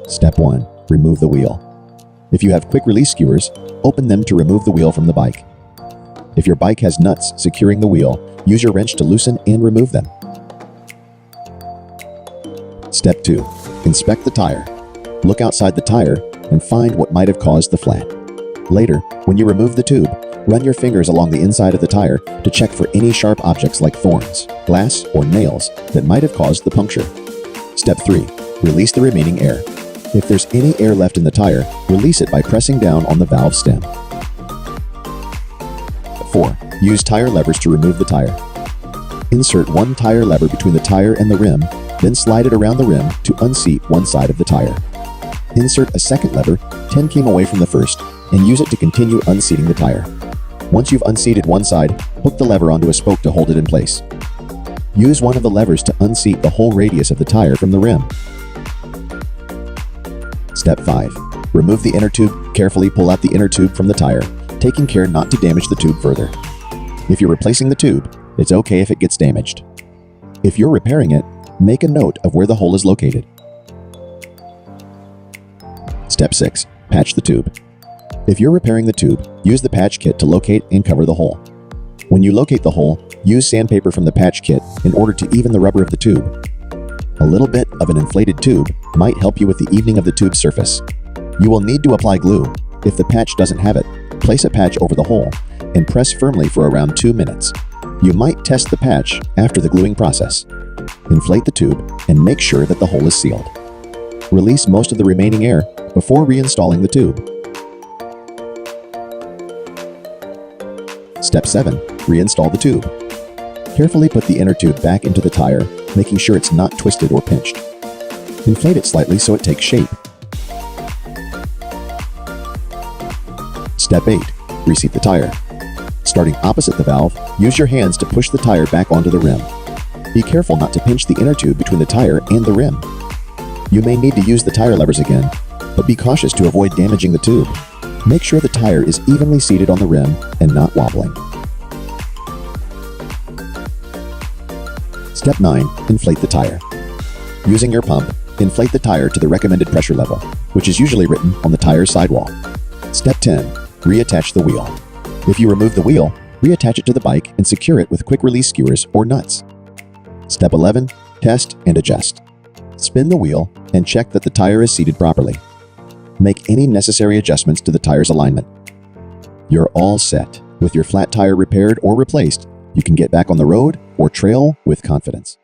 Step 1. Remove the wheel. If you have quick release skewers, open them to remove the wheel from the bike. If your bike has nuts securing the wheel, use your wrench to loosen and remove them. Step 2. Inspect the tire. Look outside the tire and find what might have caused the flat. Later, when you remove the tube, run your fingers along the inside of the tire to check for any sharp objects like thorns, glass, or nails that might have caused the puncture. Step 3. Release the remaining air. If there's any air left in the tire, release it by pressing down on the valve stem. 4. Use tire levers to remove the tire. Insert one tire lever between the tire and the rim, then slide it around the rim to unseat one side of the tire. Insert a second lever 10 km away from the first and use it to continue unseating the tire. Once you've unseated one side, hook the lever onto a spoke to hold it in place. Use one of the levers to unseat the whole radius of the tire from the rim. Step 5. Remove the inner tube. Carefully pull out the inner tube from the tire, taking care not to damage the tube further. If you're replacing the tube, it's okay if it gets damaged. If you're repairing it, make a note of where the hole is located. Step 6. Patch the tube. If you're repairing the tube, use the patch kit to locate and cover the hole. When you locate the hole, use sandpaper from the patch kit in order to even the rubber of the tube. A little bit of an inflated tube might help you with the evening of the tube's surface. You will need to apply glue. If the patch doesn't have it, place a patch over the hole and press firmly for around 2 minutes. You might test the patch after the gluing process. Inflate the tube and make sure that the hole is sealed. Release most of the remaining air before reinstalling the tube. Step 7. Reinstall the tube. Carefully put the inner tube back into the tire, making sure it's not twisted or pinched. Inflate it slightly so it takes shape. Step 8. Reseat the tire. Starting opposite the valve, use your hands to push the tire back onto the rim. Be careful not to pinch the inner tube between the tire and the rim. You may need to use the tire levers again, but be cautious to avoid damaging the tube. Make sure the tire is evenly seated on the rim and not wobbling. Step 9. Inflate the tire. Using your pump, inflate the tire to the recommended pressure level, which is usually written on the tire's sidewall. Step 10. Reattach the wheel. If you remove the wheel, reattach it to the bike and secure it with quick release skewers or nuts. Step 11. Test and adjust. Spin the wheel and check that the tire is seated properly. Make any necessary adjustments to the tire's alignment. You're all set. With your flat tire repaired or replaced, you can get back on the road or trail with confidence.